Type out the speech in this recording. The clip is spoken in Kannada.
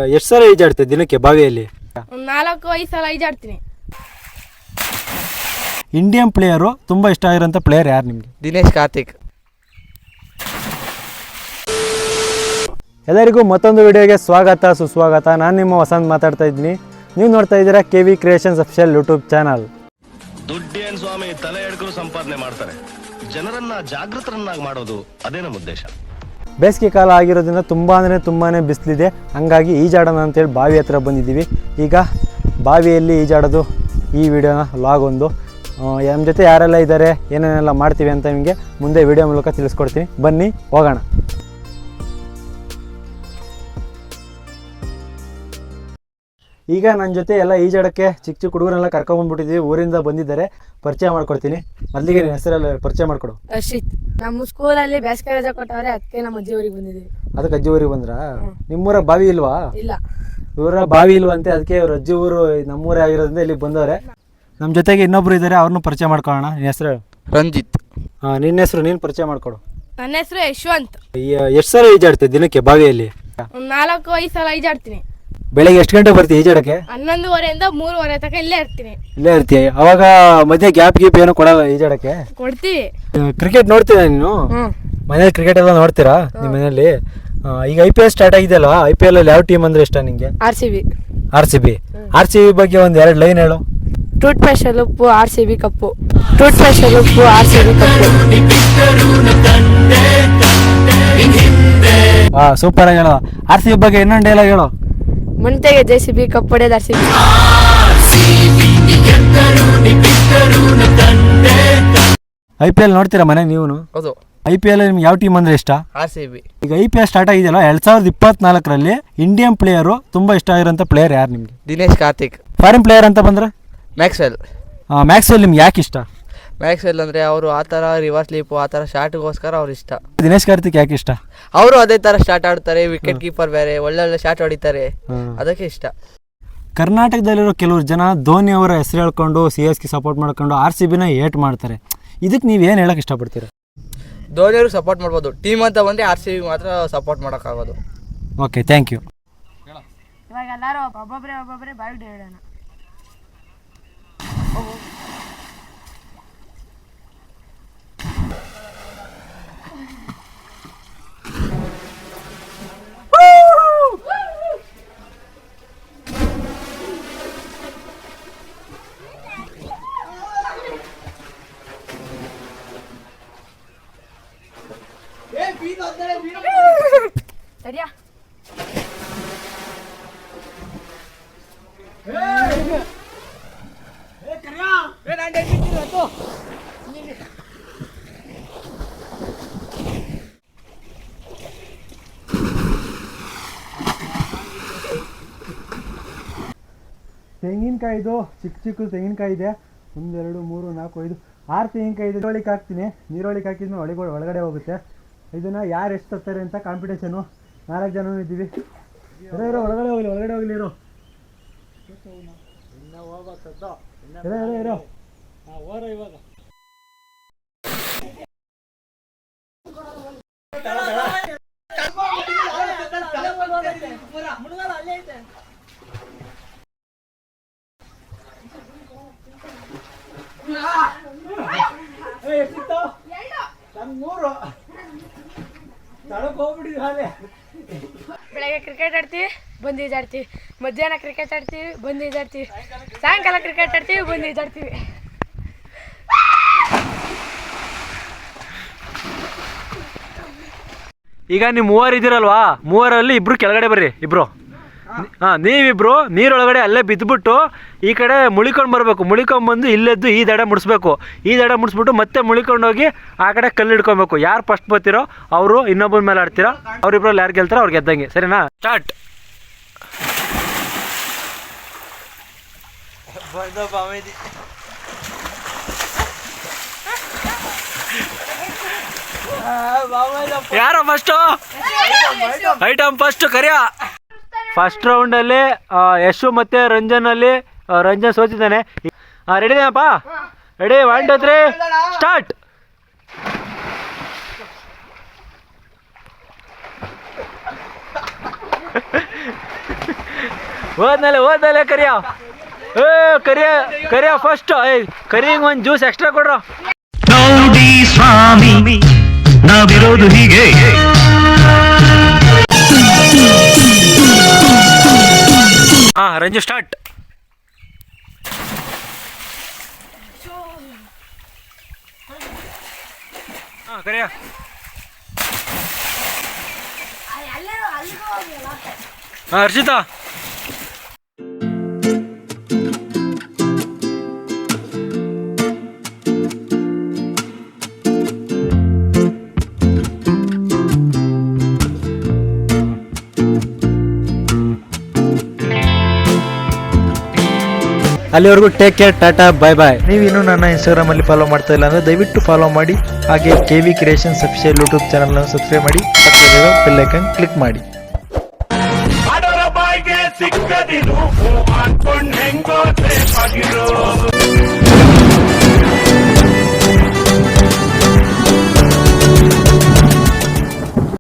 ಎಷ್ಟು ಸಲ ಈಜಾಡ್ತೀವಿ ದಿನಕ್ಕೆ ಬಾವಿಯಲ್ಲಿ? 4-5 ಸಲ ಈಜಾಡ್ತೀನಿ. ಇಂಡಿಯನ್ ಪ್ಲೇಯರು ತುಂಬ ಇಷ್ಟ ಆಗಿರೋಂಥ ಪ್ಲೇಯರ್ ಯಾರು ನಿಮಗೆ? ದಿನೇಶ್ ಕಾರ್ತಿಕ್. ಎಲ್ಲರಿಗೂ ಮತ್ತೊಂದು ವಿಡಿಯೋಗೆ ಸ್ವಾಗತ ಸುಸ್ವಾಗತ. ನಾನು ನಿಮ್ಮ ವಸಂತ್ ಮಾತಾಡ್ತಾ ಇದ್ದೀನಿ. ನೀವು ನೋಡ್ತಾ ಇದ್ದೀರಾ KV creations official YouTube channel. ದುಡ್ಡೇನ್ ಸ್ವಾಮಿ ತಲೆ ಎಡ್ಕರು ಸಂಪಾದನೆ ಮಾಡ್ತಾರೆ, ಜನರನ್ನ ಜಾಗೃತರನ್ನಾಗಿ ಮಾಡೋದು ಅದೇ ನಮ್ಮ ಉದ್ದೇಶ. ಬೇಸಿಗೆ ಕಾಲ ಆಗಿರೋದ್ರಿಂದ ತುಂಬಾ ಬಿಸಿಲಿದೆ. ಹಂಗಾಗಿ ಈಜಾಡೋಣ ಅಂತೇಳಿ ಬಾವಿ ಹತ್ರ ಬಂದಿದ್ದೀವಿ. ಈಗ ಬಾವಿಯಲ್ಲಿ ಈಜಾಡೋದು ಈ ವಿಡಿಯೋನ ವ್ಲಾಗ್ ಒಂದು. ನಮ್ಮ ಜೊತೆ ಯಾರೆಲ್ಲ ಇದ್ದಾರೆ, ಏನೇನೆಲ್ಲ ಮಾಡ್ತೀವಿ ಅಂತ ನಿಮಗೆ ಮುಂದೆ ವಿಡಿಯೋ ಮೂಲಕ ತಿಳಿಸ್ಕೊಡ್ತೀನಿ. ಬನ್ನಿ ಹೋಗೋಣ. ಈಗ ನನ್ನ ಜೊತೆ ಎಲ್ಲ ಈಜಾಡೋಕ್ಕೆ ಚಿಕ್ಕ ಚಿಕ್ಕ ಹುಡುಗರೆಲ್ಲ ಕರ್ಕೊಂಡ್ಬಂದ್ಬಿಟ್ಟಿದ್ದೀವಿ. ಊರಿಂದ ಬಂದಿದ್ದಾರೆ, ಪರಿಚಯ ಮಾಡ್ಕೊಡ್ತೀನಿ. ಅಲ್ಲಿಗೆ ಹೆಸರೆಲ್ಲ ಪರಿಚಯ ಮಾಡ್ಕೊಡು. ರಶೀದ್. ನಮ್ಮ ಸ್ಕೂಲಲ್ಲಿ ಬೇಸಿಗೆ ರಜೆ ಕೊಟ್ಟವ್ರೆ, ಅದಕ್ಕೆ ನಮ್ಮ ಅಜ್ಜಿ ಊರಿಗೆ ಬಂದಿದ್ದೀವಿ. ಅದಕ್ಕೆ ಅಜ್ಜಿ ಊರಿಗೆ ಬಂದ್ರಾ? ನಿಮ್ಮೂರ ಬಾವಿ ಇಲ್ವಾ? ಇಲ್ಲ, ಇವರ ಬಾವಿ ಇಲ್ವಂತೆ, ಅದಕ್ಕೆ ಇವ್ರ ಅಜ್ಜಿ ಊರು ನಮ್ಮೂರೇ ಆಗಿರೋದ್ರಿಂದ ಇಲ್ಲಿ ಬಂದವ್ರೆ. ನಮ್ಮ ಜೊತೆಗೆ ಇನ್ನೊಬ್ರು ಇದ್ದಾರೆ, ಅವ್ರನ್ನೂ ಪರಿಚಯ ಮಾಡ್ಕೊಳ್ಳೋಣ. ನಿನ್ನ ಹೆಸರು? ರಂಜಿತ್. ನಿನ್ನ ಹೆಸರು ನೀನು ಪರಿಚಯ ಮಾಡ್ಕೊಡು. ನನ್ನ ಹೆಸರು ಯಶವಂತ್. ಎಷ್ಟು ಸಲ ಈಜಾಡ್ತೀವಿ ದಿನಕ್ಕೆ ಬಾವಿಯಲ್ಲಿ? 4-5 ಸಲ ಈಜಾಡ್ತೀನಿ. ಬೆಳಗ್ಗೆ ಎಷ್ಟು ಗಂಟೆ ಬರ್ತೀವಿ ಈಜಾಡಕ್ಕೆ? 11:30 ಇಂದ 3:30 ತನಕ ಇಲ್ಲೇ ಇರ್ತೀನಿ. ಇಲ್ಲೇ ಇರ್ತೀಯ? ಅವಾಗ ಮಧ್ಯೆ ಗ್ಯಾಪ್ ಏನು ಕೊಡಲ್ಲ ಈಜಾಡಕ್ಕೆ? ಕೊಡ್ತೀವಿ. ಕ್ರಿಕೆಟ್ ನೋಡ್ತೀರಾ ನೀನು? ಮನೇಲಿ ಕ್ರಿಕೆಟ್ ಎಲ್ಲ ನೋಡ್ತೀರಾ ನಿಮ್ಮ ಮನೇಲಿ? ಈಗ IPL ಸ್ಟಾರ್ಟ್ ಆಗಿದೆಯಲ್ಲ, IPL ಅಲ್ಲಿ ಯಾವ ಟೀಮ್ ಅಂದ್ರೆ ಇಷ್ಟ ನಿಂಗೆ? RCB. RCB ಬಗ್ಗೆ ಒಂದು 2 ಲೈನ್ ಹೇಳು. ಟೂತ್ ಪೇಸ್ಟ್ ಉಪ್ಪು RCB ಕಪ್ಪು. ಟೂತ್ ಪೇಸ್ಟ್ ಉಪ್ಪು RCB ಕಪ್ಪು. ಸೂಪರ್ ಆಗಿ ಹೇಳೋ. RCB ಬಗ್ಗೆ ಇನ್ನೊಂದು ಡೈಲಾಗ್ ಹೇಳು. ಮಣ್ತೆಗೆ JCB ಕಪ್ ಹೊಡೆದ RCB. IPL ನೋಡ್ತೀರಾ ಮನೆಗೆ ನೀವು? ಹೌದು. IPL ನಿಮ್ಗೆ ಯಾವ ಟೀಮ್ ಅಂದ್ರೆ ಇಷ್ಟ? RCB. ಈಗ IPL ಸ್ಟಾರ್ಟ್ ಆಗಿದೆಯಲ್ಲ, 2024ರಲ್ಲಿ ಇಂಡಿಯನ್ ಪ್ಲೇಯರು ತುಂಬಾ ಇಷ್ಟ ಆಗಿರೋಂಥ ಪ್ಲೇಯರ್ ಯಾರು ನಿಮ್ಗೆ? ದಿನೇಶ್ ಕಾರ್ತಿಕ್. ಫಾರಿನ್ ಪ್ಲೇಯರ್ ಅಂತ ಬಂದ್ರೆ ಮ್ಯಾಕ್ಸ್ವೆಲ್. ಮ್ಯಾಕ್ಸ್ವೆಲ್ ನಿಮ್ಗೆ ಯಾಕೆ ಇಷ್ಟ? ಮ್ಯಾಕ್ಸ್ವೆಲ್ ಅಂದರೆ ಅವರು ಆ ಥರ ರಿವರ್ಸ್ ಲೀಪು ಆ ಥರ ಶಾಟ್ಗೋಸ್ಕರ ಅವ್ರು ಇಷ್ಟ. ದಿನೇಶ್ ಕಾರ್ತಿಕ್ ಯಾಕೆ ಇಷ್ಟ? ಅವರು ಅದೇ ಥರ ಶಾಟ್ ಆಡ್ತಾರೆ, ವಿಕೆಟ್ ಕೀಪರ್ ಬೇರೆ, ಒಳ್ಳೊಳ್ಳೆ ಶಾಟ್ ಹೊಡಿತಾರೆ, ಅದಕ್ಕೆ ಇಷ್ಟ. ಕರ್ನಾಟಕದಲ್ಲಿರೋ ಕೆಲವರು ಜನ ಧೋನಿ ಅವರ ಹೆಸರು ಹೇಳ್ಕೊಂಡು CSK ಸಪೋರ್ಟ್ ಮಾಡ್ಕೊಂಡು RCBನ ಏಟ್ ಮಾಡ್ತಾರೆ. ಇದಕ್ಕೆ ನೀವೇನು ಹೇಳಕ್ಕೆ ಇಷ್ಟಪಡ್ತೀರಾ? ಧೋನಿಯವ್ರಿಗೆ ಸಪೋರ್ಟ್ ಮಾಡ್ಬೋದು, ಟೀಮ್ ಅಂತ ಬಂದರೆ RCB ಮಾತ್ರ ಸಪೋರ್ಟ್ ಮಾಡೋಕ್ಕಾಗೋದು. Okay, thank you. ಇವಾಗ ಎಲ್ಲರೂ ಒಬ್ಬೊಬ್ಬರೇ ಬಾಯ್ ಹೇಳೋಣ. ಸರಿಯಾ? ತೆಂಗಿನಕಾಯಿದು ಚಿಕ್ಕ ತೆಂಗಿನಕಾಯಿ ಇದೆ. 1 2 3 4 5 6 ತೆಂಗಿನಕಾಯಿ ಇದೆ. ನೀರೊಳಗೆ ಹಾಕ್ತೀನಿ. ನೀರೊಳಗೆ ಹಾಕಿದ್ಮೇಲೆ ಒಳಗಡೆ ಹೋಗುತ್ತೆ. ಇದನ್ನು ಯಾರು ಎಷ್ಟು ತರ್ತಾರೆ ಅಂತ ಕಾಂಪಿಟೇಷನು. 4 ಜನ ಇದ್ದೀವಿ. ಇರೋ ಒಳಗಡೆ ಹೋಗಲಿ ಇರೋ. ಇವಾಗ ಬೆಳಗ್ಗೆ ಕ್ರಿಕೆಟ್ ಆಡ್ತೀವಿ, ಬಂದು ಈಜಾಡ್ತೀವಿ. ಮಧ್ಯಾಹ್ನ ಕ್ರಿಕೆಟ್ ಆಡ್ತೀವಿ, ಬಂದು ಈಜಾಡ್ತೀವಿ. ಸಾಯಂಕಾಲ ಕ್ರಿಕೆಟ್ ಆಡ್ತೀವಿ, ಬಂದು ಈಜಾಡ್ತೀವಿ. ಈಗ ನೀವು 3 ಇದ್ದೀರಲ್ವಾ, 3ರಲ್ಲಿ 2 ಕೆಳಗಡೆ ಬರ್ರಿ. 2 ನೀವಿಬ್ರು ನೀರೊಳಗಡೆ ಅಲ್ಲೇ ಬಿದ್ದುಬಿಟ್ಟು ಈ ಕಡೆ ಮುಳಿಕೊಂಡು ಬರಬೇಕು. ಮುಳಿಕೊಂಡ್ಬಂದು ಇಲ್ಲೆದ್ದು ಈ ದಡ ಮುಡಿಸ್ಬೇಕು. ಈ ದಡ ಮುಡಿಸ್ಬಿಟ್ಟು ಮತ್ತೆ ಮುಳಿಕೊಂಡೋಗಿ ಆ ಕಡೆ ಕಲ್ಲು ಹಿಡ್ಕೊಬೇಕು. ಯಾರು ಫಸ್ಟ್ ಬರ್ತಿರೋ ಅವರು ಇನ್ನೊಬ್ಬನ ಮೇಲೆ ಆಡ್ತೀರಾ. ಅವ್ರಿಬ್ರಲ್ಲಿ ಯಾರು ಗೆಲ್ತಾರೋ ಅವ್ರು ಗೆದ್ದಂಗೆ. ಸರಿನಾ? ಸ್ಟಾರ್ಟ್. ಯಾರೋ ಫಸ್ಟು ಐಟಮ್ ಫಸ್ಟ್ ಕರಿಯ. ಫಸ್ಟ್ ರೌಂಡಲ್ಲಿ ಯಶು ಮತ್ತು ರಂಜನ್ ಸೋತಿದ್ದಾನೆ. ರೆಡಿ ಇದೆಯಪ್ಪ? ರೆಡಿ? 1 2 3 ಸ್ಟಾರ್ಟ್. ಹೋದ್ಮೇಲೆ ಕರಿಯ ಕರಿಯ ಫಸ್ಟ್ ಕರಿಯಂಗ್ ಒಂದು ಜ್ಯೂಸ್ ಎಕ್ಸ್ಟ್ರಾ ಕೊಡ್ರು. ನೋಡಿ ಸ್ವಾಮಿ ನಾವಿರೋದು ಹೀಗೆ. ರಂಜು ಸ್ಟಾರ್ಟ್. ಕರಿಯ ಹರ್ಷಿತಾ. ಅಲ್ಲಿವರೆಗೂ take care, tata, bye bye. ನೀವಿನ್ನೂ ನನ್ನ ಇನ್ಸ್ಟಾಗ್ರಾಮಲ್ಲಿ ಫಾಲೋ ಮಾಡ್ತಾ ಇಲ್ಲ ಅಂದರೆ ದಯವಿಟ್ಟು ಫಾಲೋ ಮಾಡಿ. ಹಾಗೆ KV ಕ್ರಿಯೇಷನ್ಸ್ ಅಫಿಷಿಯಲ್ ಯೂಟ್ಯೂಬ್ ಚಾನಲ್ನ ಸಬ್ಸ್ಕ್ರೈಬ್ ಮಾಡಿ, ಪಕ್ಕದಲ್ಲಿರೋ ಬೆಲ್ ಐಕನ್ ಕ್ಲಿಕ್ ಮಾಡಿ.